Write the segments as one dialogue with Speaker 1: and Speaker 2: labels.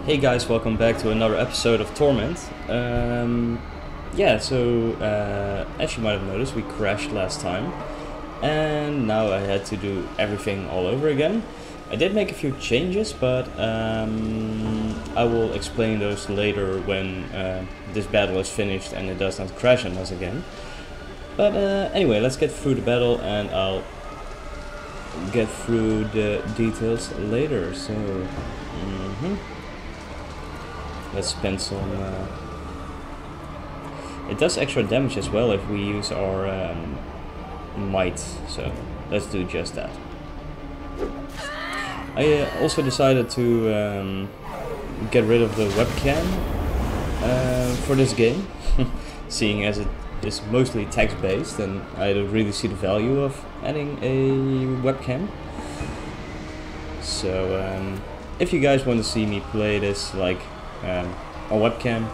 Speaker 1: Hey guys, welcome back to another episode of Torment. As you might have noticed, we crashed last time, and now I had to do everything all over again. I did make a few changes, but I will explain those later when this battle is finished and it does not crash on us again. But anyway, let's get through the battle and I'll get through the details later. So, let's spend some... it does extra damage as well if we use our might, so let's do just that. I also decided to get rid of the webcam for this game, seeing as it is mostly text-based and I don't really see the value of adding a webcam. So if you guys want to see me play this like on webcam,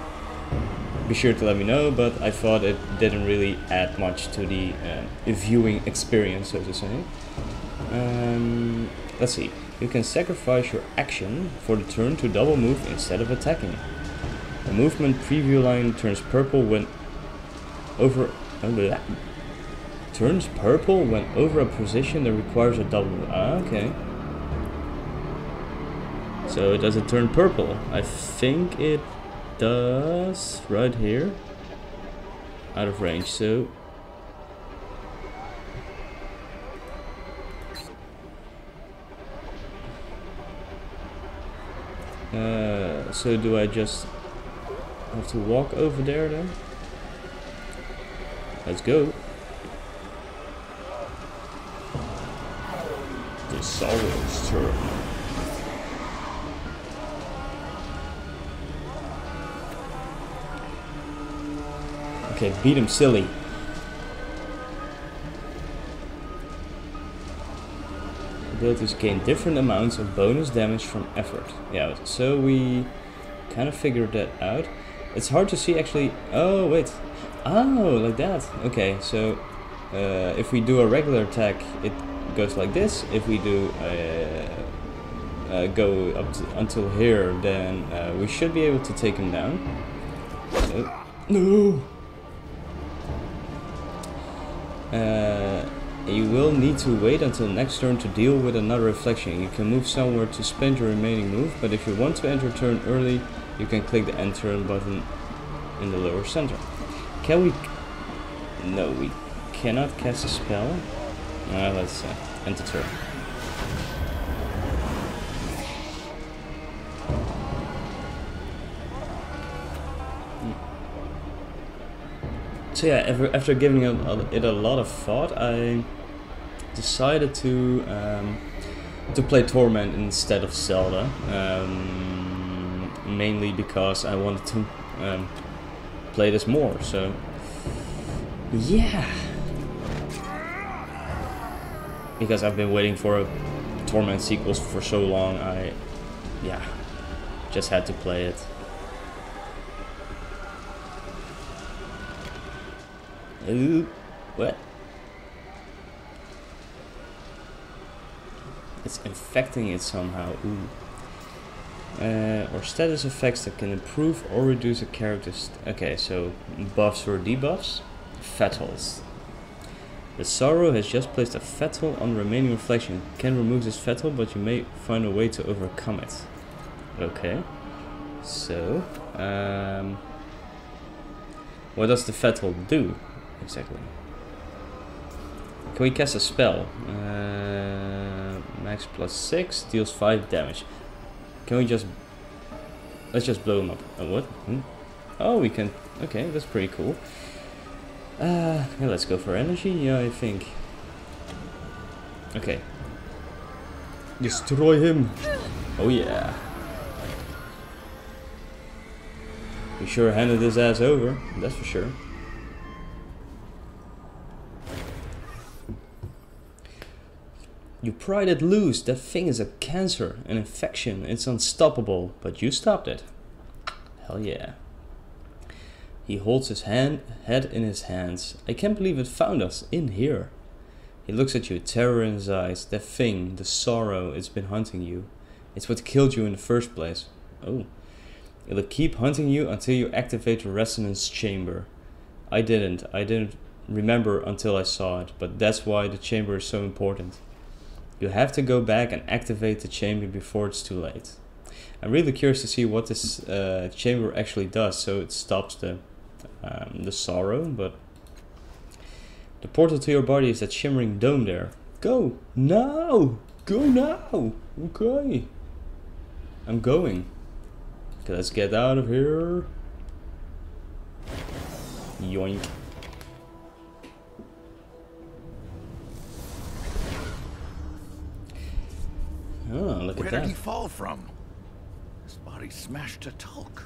Speaker 1: be sure to let me know, but I thought it didn't really add much to the viewing experience, so to say. Let's see. You can sacrifice your action for the turn to double move instead of attacking. The movement preview line turns purple when over a position that requires a double move. Okay. So does it turn purple? I think it does right here. Out of range, so so do I just have to walk over there then? Let's go. The Sorrow's turn. Okay, beat him silly. Abilities gain different amounts of bonus damage from effort. Yeah, so we kind of figured that out. It's hard to see actually. Oh, wait. Oh, like that. Okay, so if we do a regular attack, it goes like this. If we do go up to, until here, then we should be able to take him down. So, no! You will need to wait until next turn to deal with another reflection. You can move somewhere to spend your remaining move, but if you want to end your turn early, you can click the end turn button in the lower center. Can we... No, we cannot cast a spell. Let's end the turn. So yeah, after giving it a lot of thought, I decided to play Torment instead of Zelda, mainly because I wanted to play this more. So yeah, because I've been waiting for a Torment sequels for so long, I just had to play it. Ooh, what? It's infecting it somehow. Ooh. Or status effects that can improve or reduce a character's... Okay, so buffs or debuffs. Fettles. The Sorrow has just placed a fettle on remaining reflection. You can remove this fettle, but you may find a way to overcome it. Okay. So, what does the fettle do? Exactly. Can we cast a spell? Max +6 deals 5 damage. Can we just... Let's just blow him up. What? Oh, we can... Okay, that's pretty cool. Yeah, let's go for energy. Yeah, I think. Okay. Destroy him. Oh yeah. We sure handed his ass over. That's for sure. You pried it loose. That thing is a cancer, an infection. It's unstoppable, but you stopped it. Hell yeah. He holds his head in his hands. I can't believe it found us in here. He looks at you, terror in his eyes. That thing, the sorrow, it's been hunting you. It's what killed you in the first place. Oh. It'll keep hunting you until you activate the resonance chamber. I didn't remember until I saw it, but that's why the chamber is so important. You have to go back and activate the chamber before it's too late. I'm really curious to see what this chamber actually does. So it stops the sorrow, but the portal to your body is that shimmering dome there. Go now! Go now! Okay. I'm going. Okay, let's get out of here. Yoink. Oh, look at that.
Speaker 2: Where did he fall from? His body smashed to talc.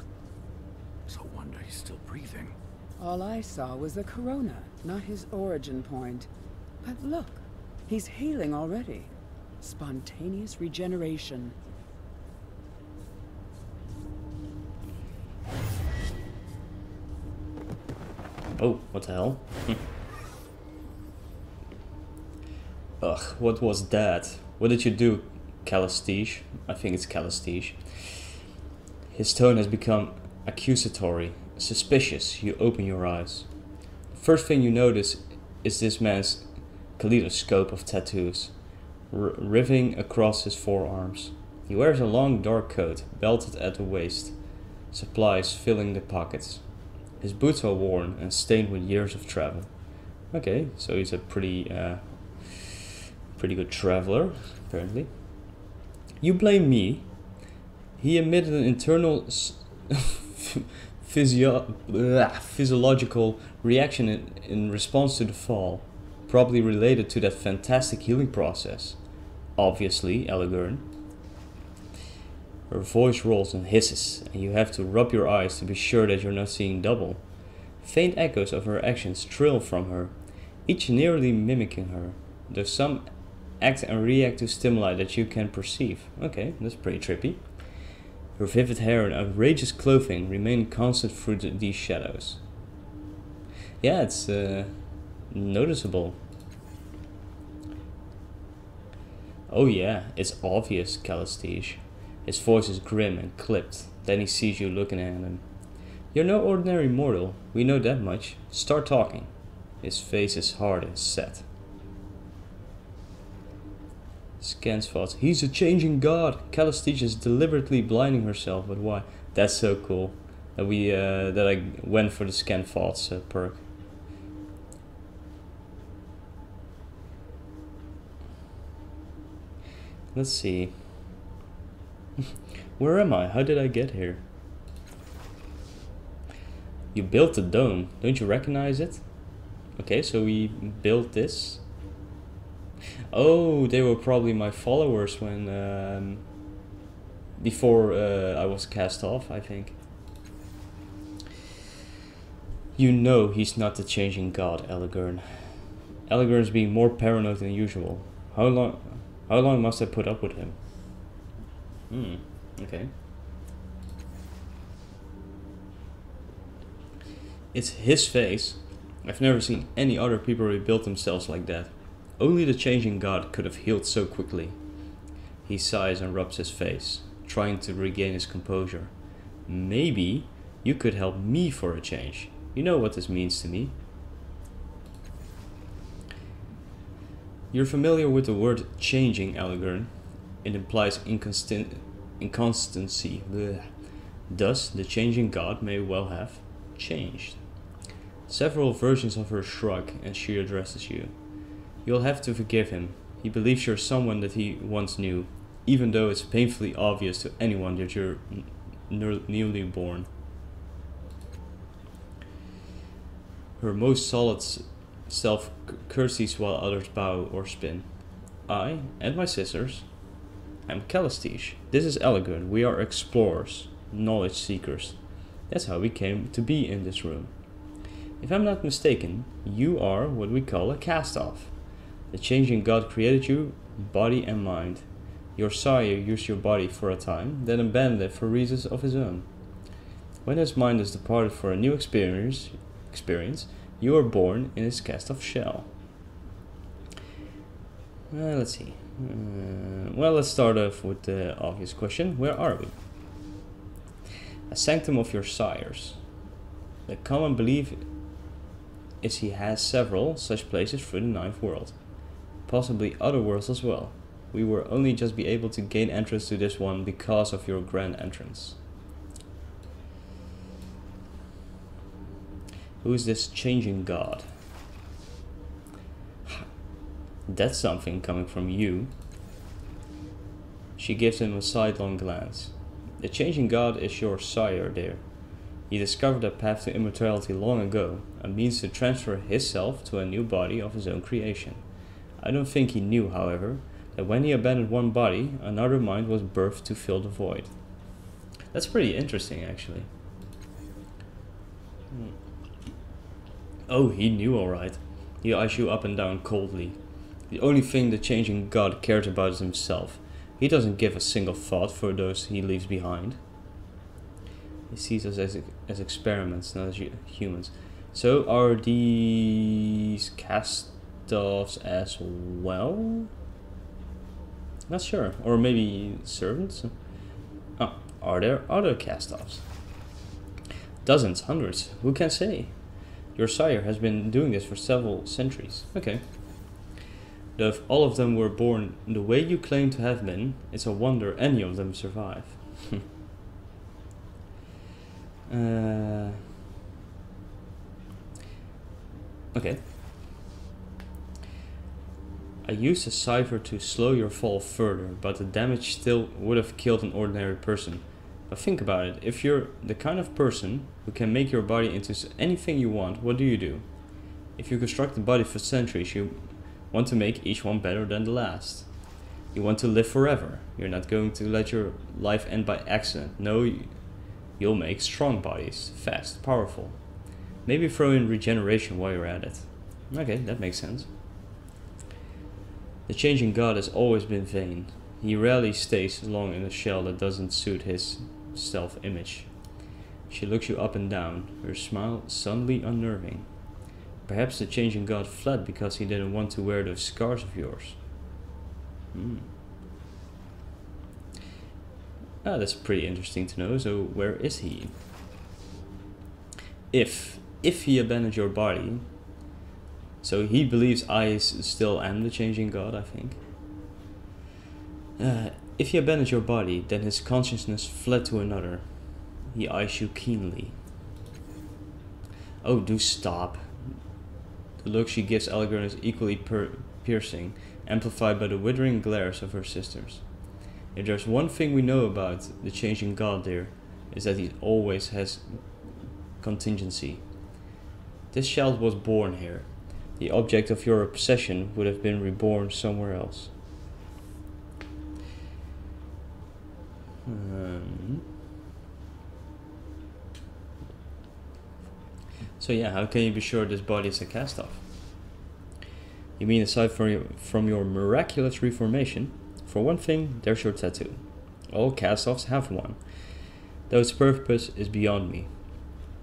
Speaker 2: So wonder he's still breathing.
Speaker 3: All I saw was the corona, not his origin point. But look, he's healing already. Spontaneous regeneration.
Speaker 1: Oh, what the hell? Ugh, what was that? What did you do, Callistege? I think it's Callistege. His tone has become accusatory, suspicious. You open your eyes. The first thing you notice is this man's kaleidoscope of tattoos, riveting across his forearms. He wears a long dark coat, belted at the waist, supplies filling the pockets. His boots are worn and stained with years of travel. Okay, so he's a pretty good traveler, apparently. You blame me. He emitted an internal physiological reaction in response to the fall, probably related to that fantastic healing process. Obviously, Aligern. Her voice rolls and hisses, and you have to rub your eyes to be sure that you're not seeing double. Faint echoes of her actions trill from her, each nearly mimicking her. There's some act and react to stimuli that you can perceive. Okay, that's pretty trippy. Her vivid hair and outrageous clothing remain constant through these shadows. Yeah, it's noticeable. Oh yeah, it's obvious, Callistege. His voice is grim and clipped. Then he sees you looking at him. You're no ordinary mortal, we know that much. Start talking. His face is hard and set. Scans thoughts. He's a changing god. Callistege is deliberately blinding herself, but why? That's so cool. That I went for the scan thoughts perk. Let's see. Where am I? How did I get here? You built the dome. Don't you recognize it? Okay, so we built this. Oh, they were probably my followers when before I was cast off, I think. You know he's not the changing god, Aligern. Aligern's being more paranoid than usual. How long must I put up with him? Okay. It's his face. I've never seen any other people rebuild themselves like that. Only the changing god could have healed so quickly. He sighs and rubs his face, trying to regain his composure. Maybe you could help me for a change. You know what this means to me. You're familiar with the word changing, Aligern. It implies inconstancy. Blech. Thus, the changing god may well have changed. Several versions of her shrug and she addresses you. You'll have to forgive him. He believes you're someone that he once knew, even though it's painfully obvious to anyone that you're newly born. Her most solid self curtsies while others bow or spin. I and my sisters. I'm Callistege. This is Aligern. We are explorers, knowledge seekers. That's how we came to be in this room. If I'm not mistaken, you are what we call a Castoff. The changing god created you, body and mind. Your sire used your body for a time, then abandoned it for reasons of his own. When his mind is departed for a new experience, you are born in his Castoff shell. Let's see. Well, let's start off with the obvious question. Where are we? A sanctum of your sires. The common belief is he has several such places through the ninth world. Possibly other worlds as well. We will only just be able to gain entrance to this one because of your grand entrance. Who is this changing god? That's something coming from you. She gives him a sidelong glance. The changing god is your sire, dear. He discovered a path to immortality long ago, a means to transfer his self to a new body of his own creation. I don't think he knew, however, that when he abandoned one body, another mind was birthed to fill the void. That's pretty interesting, actually. Oh, he knew alright. He eyes you up and down coldly. The only thing the changing god cares about is himself. He doesn't give a single thought for those he leaves behind. He sees us as experiments, not as humans. So are these Castoffs as well? Not sure. Or maybe servants? Oh, are there other Castoffs? Dozens, hundreds, who can say? Your sire has been doing this for several centuries. Okay. Though if all of them were born the way you claim to have been, it's a wonder any of them survive. Okay. I used a cipher to slow your fall further, but the damage still would have killed an ordinary person. But think about it, if you're the kind of person who can make your body into anything you want, what do? If you construct a body for centuries, you want to make each one better than the last. You want to live forever. You're not going to let your life end by accident. No, you'll make strong bodies, fast, powerful. Maybe throw in regeneration while you're at it. Okay, that makes sense. The changing god has always been vain. He rarely stays long in a shell that doesn't suit his self-image. She looks you up and down, her smile suddenly unnerving. Perhaps the changing god fled because he didn't want to wear those scars of yours. Ah, that's pretty interesting to know. So where is he? If he abandoned your body, so he believes I still am the changing god, I think. If he abandoned your body, then his consciousness fled to another. He eyes you keenly. Oh, do stop. The look she gives Aligern is equally piercing, amplified by the withering glares of her sisters. If there's one thing we know about the changing god there, is that he always has contingency. This child was born here. The object of your obsession would have been reborn somewhere else. So yeah, how can you be sure this body is a Castoff? You mean aside from your miraculous reformation? For one thing, there's your tattoo. All Castoffs have one, though its purpose is beyond me.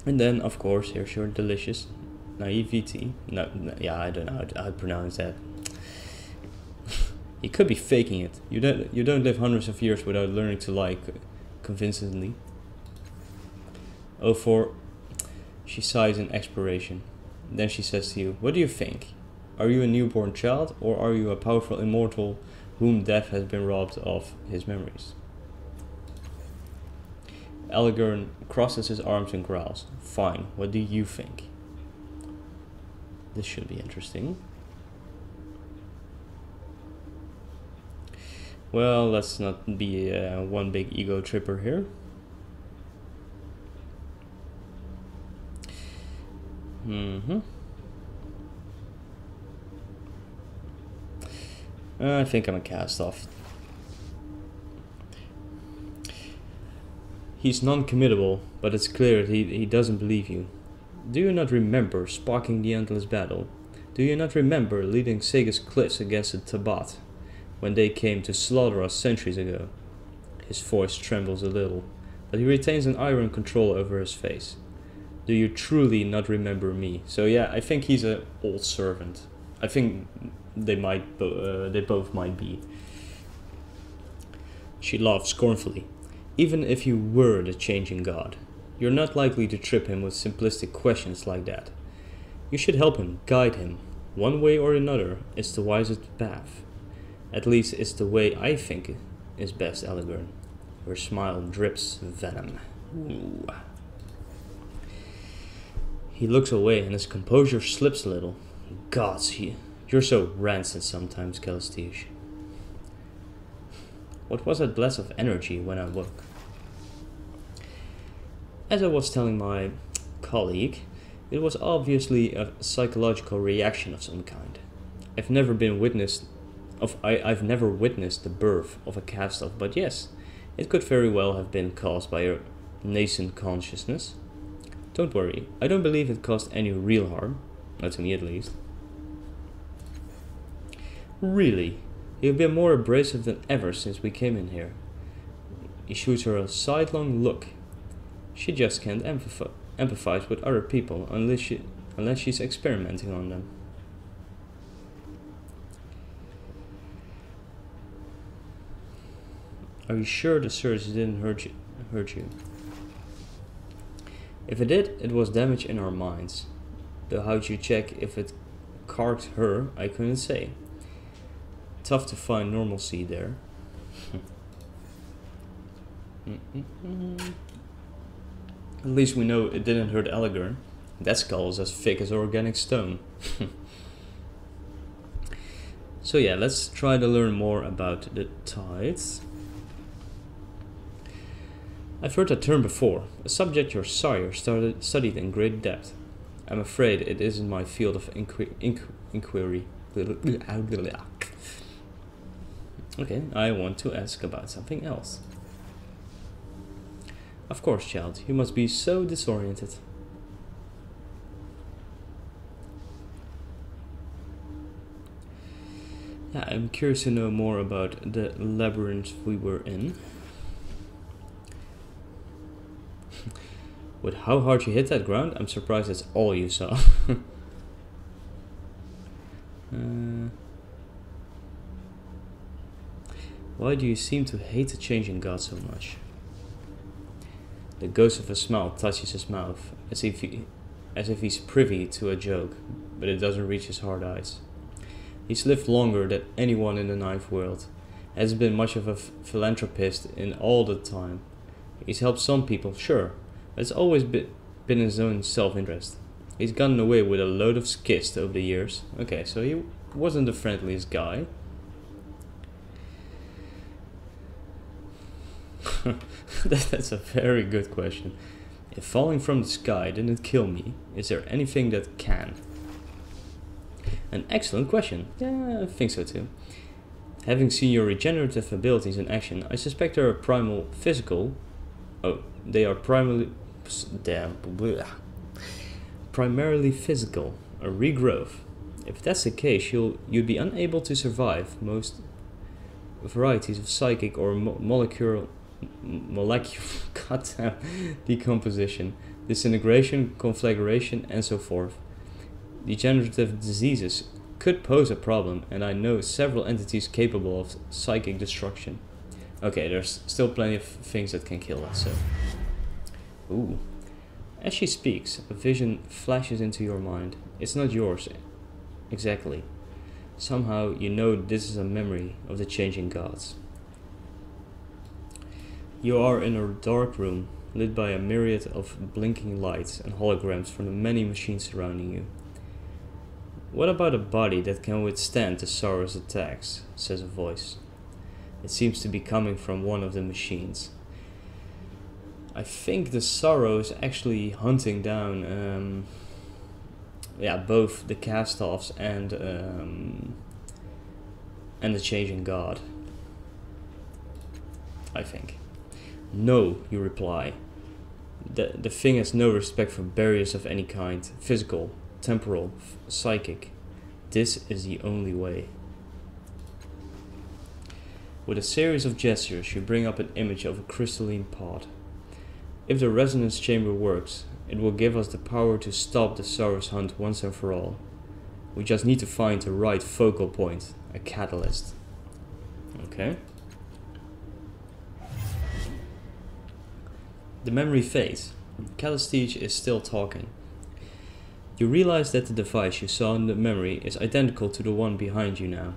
Speaker 1: And then, of course, here's your delicious naivety. Yeah, I don't know how to pronounce that. You could be faking it. You don't live hundreds of years without learning to lie convincingly. Oh, she sighs in expiration. Then she says to you, what do you think? Are you a newborn child, or are you a powerful immortal whom death has been robbed of his memories? Aligern crosses his arms and growls. Fine, what do you think? This should be interesting. Well, let's not be one big ego tripper here. I think I'm a Castoff. He's non-committable, but it's clear that he doesn't believe you. Do you not remember sparking the endless battle? Do you not remember leading Sega's cliffs against the Tabat, when they came to slaughter us centuries ago? His voice trembles a little, but he retains an iron control over his face. Do you truly not remember me? So yeah, I think he's an old servant. I think they both might be. She laughed scornfully. Even if you were the changing god, you're not likely to trip him with simplistic questions like that. You should help him, guide him. One way or another is the wisest path. At least it's the way I think is best, Aligern. Her smile drips venom. Ooh. He looks away and his composure slips a little. Gods, you're so rancid sometimes, Callistege. What was that blast of energy when I woke? As I was telling my colleague, it was obviously a psychological reaction of some kind. I've never witnessed the birth of a Castoff, but yes, it could very well have been caused by a nascent consciousness. Don't worry, I don't believe it caused any real harm, not to me at least. Really, you've been more abrasive than ever since we came in here. He shoots her a sidelong look. She just can't empathize with other people unless she's experimenting on them. Are you sure the surge didn't hurt you? If it did, it was damage in our minds. Though how'd you check if it carked her, I couldn't say. Tough to find normalcy there. At least we know it didn't hurt Aligern. That skull is as thick as organic stone. So yeah, let's try to learn more about the tides. I've heard that term before, a subject your sire studied in great depth. I'm afraid it isn't my field of inquiry. Okay, I want to ask about something else. Of course, child, you must be so disoriented. Yeah, I'm curious to know more about the labyrinth we were in. With how hard you hit that ground, I'm surprised that's all you saw. Why do you seem to hate the changing god so much? The ghost of a smile touches his mouth, as if he's privy to a joke, but it doesn't reach his hard eyes. He's lived longer than anyone in the Ninth World, hasn't been much of a philanthropist in all the time. He's helped some people, sure, but it's always been his own self-interest. He's gotten away with a load of skist over the years. Okay, so he wasn't the friendliest guy. That's a very good question. If falling from the sky didn't kill me, is there anything that can? An excellent question. Yeah, I think so too. Having seen your regenerative abilities in action, I suspect they are primal physical. Oh, they are primarily physical, a regrowth. If that's the case, you'd be unable to survive most varieties of psychic or molecular goddamn decomposition, disintegration, conflagration, and so forth. Degenerative diseases could pose a problem, and I know several entities capable of psychic destruction. Okay, there's still plenty of things that can kill us, so... Ooh. As she speaks, a vision flashes into your mind. It's not yours, exactly. Somehow you know this is a memory of the changing gods. You are in a dark room, lit by a myriad of blinking lights and holograms from the many machines surrounding you. What about a body that can withstand the sorrow's attacks? Says a voice. It seems to be coming from one of the machines. I think the sorrow is actually hunting down both the Castoffs and the changing god. I think. No, you reply. The thing has no respect for barriers of any kind, physical, temporal, psychic. This is the only way. With a series of gestures, you bring up an image of a crystalline pod. If the resonance chamber works, it will give us the power to stop the sorrow's hunt once and for all. We just need to find the right focal point, a catalyst. Okay. The memory fades. Callistege is still talking. You realize that the device you saw in the memory is identical to the one behind you now.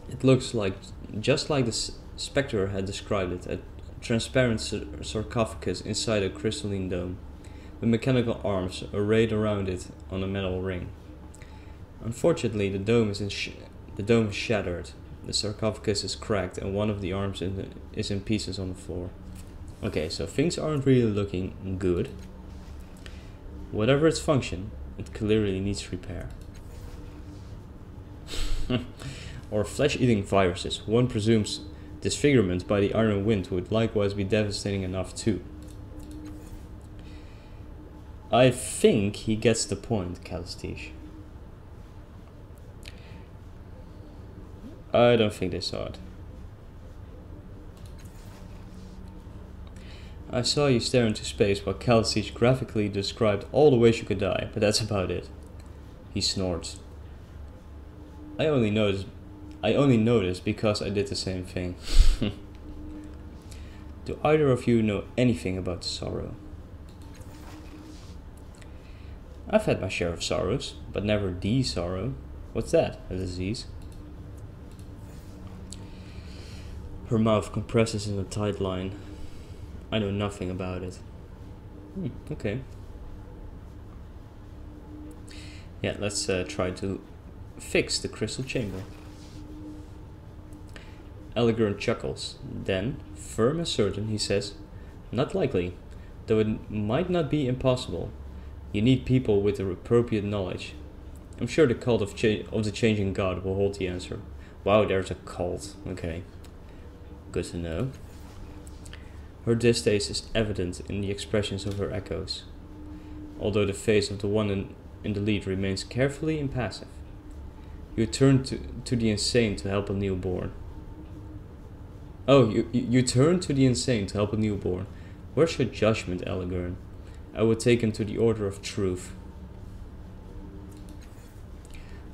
Speaker 1: It looks like just like the Spectre had described it, a transparent sarcophagus inside a crystalline dome, with mechanical arms arrayed around it on a metal ring. Unfortunately, the dome is shattered. The sarcophagus is cracked and one of the arms is in pieces on the floor. Okay, so things aren't really looking good. Whatever its function, it clearly needs repair. Or flesh-eating viruses. One presumes disfigurement by the iron wind would likewise be devastating enough too. I think he gets the point, Callistege. I don't think they saw it. I saw you stare into space while Callistege graphically described all the ways you could die, but that's about it. He snorts. I only noticed because I did the same thing. Do either of you know anything about sorrow? I've had my share of sorrows, but never the sorrow. What's that? A disease? Her mouth compresses in a tight line. I know nothing about it. Okay. Yeah, let's try to fix the crystal chamber. Aligern chuckles. Then, firm and certain, he says, "Not likely, though it might not be impossible. You need people with the appropriate knowledge. I'm sure the cult of the Changing God will hold the answer." Wow, there's a cult. Okay. Good to know. Her distaste is evident in the expressions of her echoes, although the face of the one in the lead remains carefully impassive. You turn to the insane to help a newborn. Oh, you turn to the insane to help a newborn. Where's your judgment, Aligern? I would take him to the Order of Truth.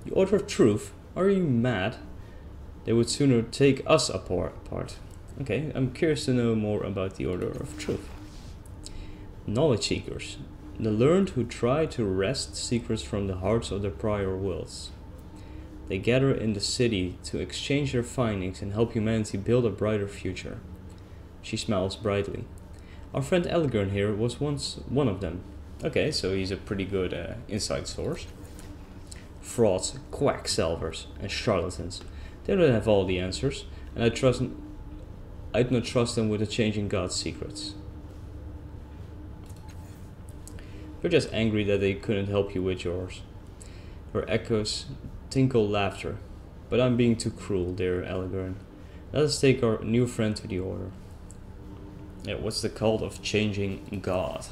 Speaker 1: The Order of Truth? Are you mad? They would sooner take us apart. Okay, I'm curious to know more about the Order of Truth. Knowledge seekers. The learned who try to wrest secrets from the hearts of their prior worlds. They gather in the city to exchange their findings and help humanity build a brighter future. She smiles brightly. Our friend Aligern here was once one of them. Okay, so he's a pretty good inside source. Frauds, quacksalvers, and charlatans. They don't have all the answers, and I'd not trust them with the Changing God's secrets. You're just angry that they couldn't help you with yours. Her echoes tinkle laughter. But I'm being too cruel, dear Aligern. Let us take our new friend to the Order. Yeah, what's the cult of Changing God?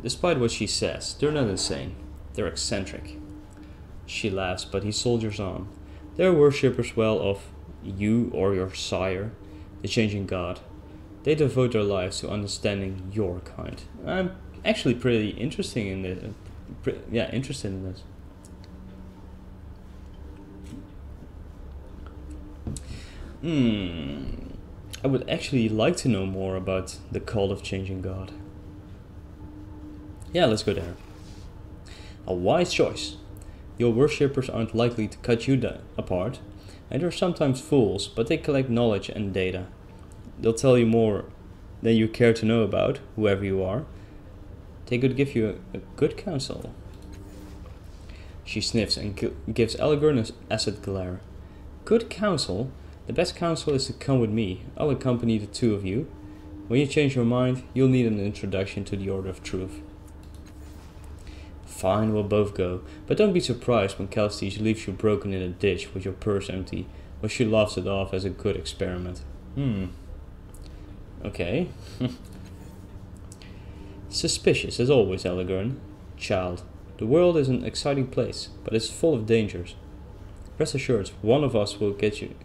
Speaker 1: Despite what she says, they're not insane. They're eccentric. She laughs, but he soldiers on. They're worshippers well of you or your sire, the Changing God. They devote their lives to understanding your kind. I'm actually pretty interested in this. Interested in this. I would actually like to know more about the cult of Changing God. Yeah, let's go there. A wise choice. Your worshippers aren't likely to cut you apart, and they're sometimes fools, but they collect knowledge and data. They'll tell you more than you care to know about, whoever you are. They could give you a good counsel. She sniffs and gives Aligern an acid glare. Good counsel? The best counsel is to come with me. I'll accompany the two of you. When you change your mind, you'll need an introduction to the Order of Truth. Fine, we'll both go, but don't be surprised when Callistege leaves you broken in a ditch with your purse empty, or she laughs it off as a good experiment. Okay. Suspicious as always, Aligern. Child, the world is an exciting place, but it's full of dangers. Rest assured, one of us will get you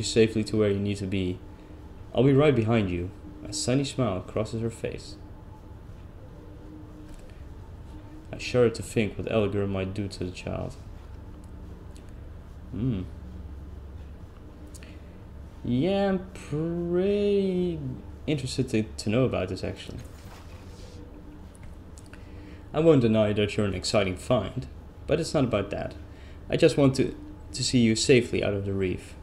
Speaker 1: safely to where you need to be. I'll be right behind you. A sunny smile crosses her face. I shudder to think what Aligern might do to the child. Yeah, I'm pretty interested to know about this actually. I won't deny that you're an exciting find, but it's not about that. I just want to see you safely out of the reef.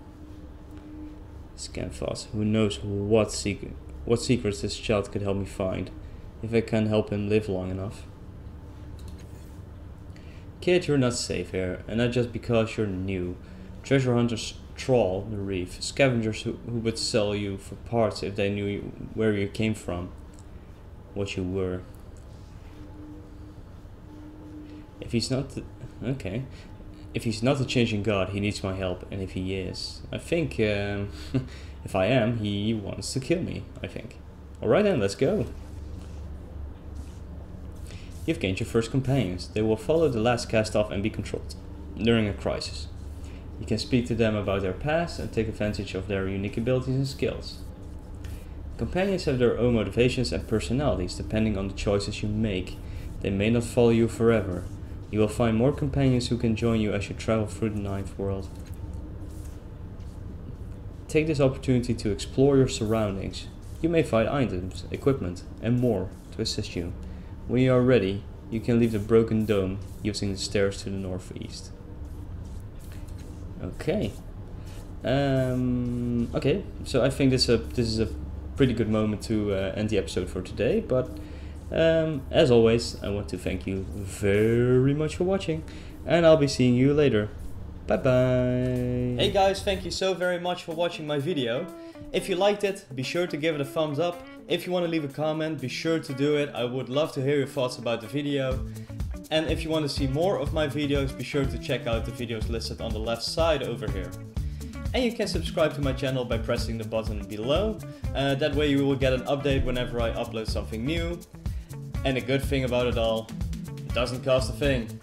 Speaker 1: Scanfos, who knows what secrets this child could help me find, if I can help him live long enough. Kid, you're not safe here, and not just because you're new. Treasure hunters trawl the reef, scavengers who would sell you for parts if they knew where you came from, what you were. If he's not okay, if he's not a changing god, he needs my help, and if he is, I think, if I am, he wants to kill me, I think. Alright then, let's go. You've gained your first companions. They will follow the last Castoff and be controlled during a crisis. You can speak to them about their past and take advantage of their unique abilities and skills. Companions have their own motivations and personalities depending on the choices you make. They may not follow you forever. You will find more companions who can join you as you travel through the Ninth World. Take this opportunity to explore your surroundings. You may find items, equipment, and more to assist you. When you are ready, you can leave the broken dome using the stairs to the northeast. Okay. Okay, so I think this is a pretty good moment to end the episode for today, but as always, I want to thank you very much for watching, and I'll be seeing you later. Bye bye. Hey guys, thank you so very much for watching my video. If you liked it, be sure to give it a thumbs up. If you want to leave a comment, be sure to do it. I would love to hear your thoughts about the video. And if you want to see more of my videos, be sure to check out the videos listed on the left side over here. And you can subscribe to my channel by pressing the button below. That way you will get an update whenever I upload something new. And the good thing about it all, it doesn't cost a thing.